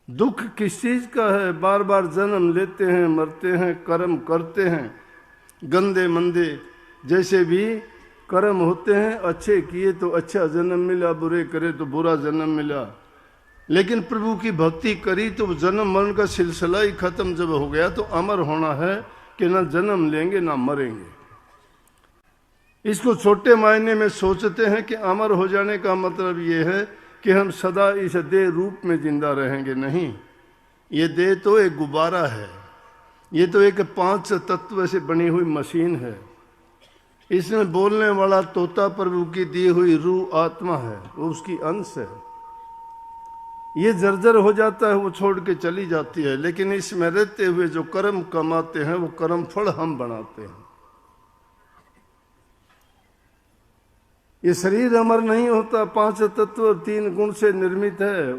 दुख किस चीज का है? बार बार जन्म लेते हैं, मरते हैं, कर्म करते हैं, गंदे मंदे जैसे भी कर्म होते हैं। अच्छे किए तो अच्छा जन्म मिला, बुरे करे तो बुरा जन्म मिला। लेकिन प्रभु की भक्ति करी तो जन्म मरण का सिलसिला ही खत्म जब हो गया, तो अमर होना है कि ना जन्म लेंगे ना मरेंगे। इसको छोटे मायने में सोचते हैं कि अमर हो जाने का मतलब ये है कि हम सदा इस देह रूप में जिंदा रहेंगे। नहीं, ये देह तो एक गुब्बारा है, ये तो एक 5 तत्व से बनी हुई मशीन है। इसमें बोलने वाला तोता प्रभु की दी हुई रूह आत्मा है, वो उसकी अंश है। ये जर्जर हो जाता है, वो छोड़ के चली जाती है, लेकिन इसमें रहते हुए जो कर्म कमाते हैं वो कर्म फल हम बनाते हैं। ये शरीर अमर नहीं होता, 5 तत्व और 3 गुण से निर्मित है।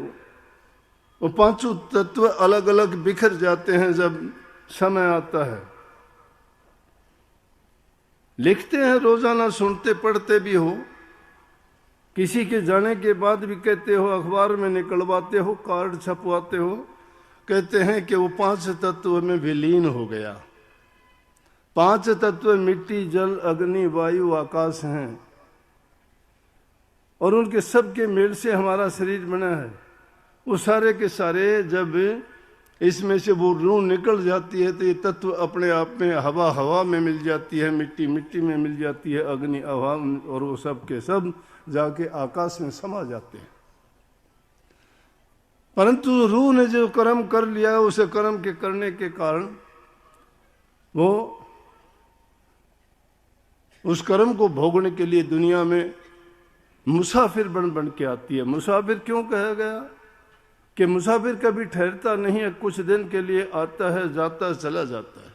वो 5 तत्व अलग अलग बिखर जाते हैं जब समय आता है। लिखते हैं रोजाना, सुनते पढ़ते भी हो, किसी के जाने के बाद भी कहते हो, अखबार में निकलवाते हो, कार्ड छपवाते हो, कहते हैं कि वो 5 तत्व में विलीन हो गया। 5 तत्व मिट्टी, जल, अग्नि, वायु, आकाश हैं, और उनके सब के मेल से हमारा शरीर बना है। वो सारे के सारे जब इसमें से वो रूह निकल जाती है तो ये तत्व अपने आप में हवा हवा में मिल जाती है, मिट्टी मिट्टी में मिल जाती है, अग्नि हवा, और वो सब के सब जाके आकाश में समा जाते हैं। परंतु रूह ने जो कर्म कर लिया, उसे कर्म के करने के कारण वो उस कर्म को भोगने के लिए दुनिया में मुसाफिर बन बन के आती है। मुसाफिर क्यों कहा गया? कि मुसाफिर कभी ठहरता नहीं है, कुछ दिन के लिए आता है, जाता है, चला जाता है।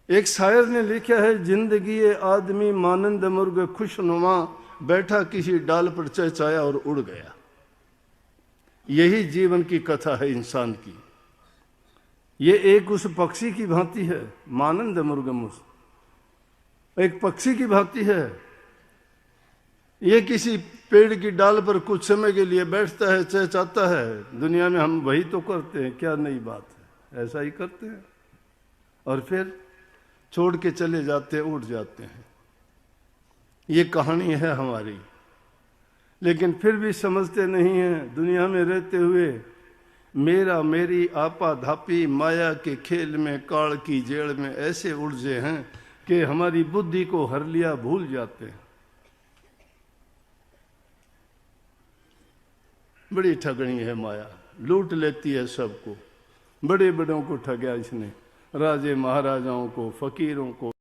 एक शायर ने लिखा है, जिंदगी ये आदमी मानंद मुर्ग खुशनुमा, बैठा किसी डाल पर चहचहाया और उड़ गया। यही जीवन की कथा है इंसान की। ये एक उस पक्षी की भांति है, मानंद मुर्गमुस एक पक्षी की भांति है। ये किसी पेड़ की डाल पर कुछ समय के लिए बैठता है, चहचहाता है। दुनिया में हम वही तो करते हैं, क्या नई बात है? ऐसा ही करते हैं और फिर छोड़ के चले जाते हैं, उड़ जाते हैं। ये कहानी है हमारी, लेकिन फिर भी समझते नहीं हैं। दुनिया में रहते हुए मेरा मेरी आपा धापी माया के खेल में, काल की जेड़ में ऐसे उलझे हैं कि हमारी बुद्धि को हर लिया भूल जाते हैं। बड़ी ठगनी है माया, लूट लेती है सबको। बड़े बड़ों को ठगया इसने, राजे महाराजाओं को, फकीरों को।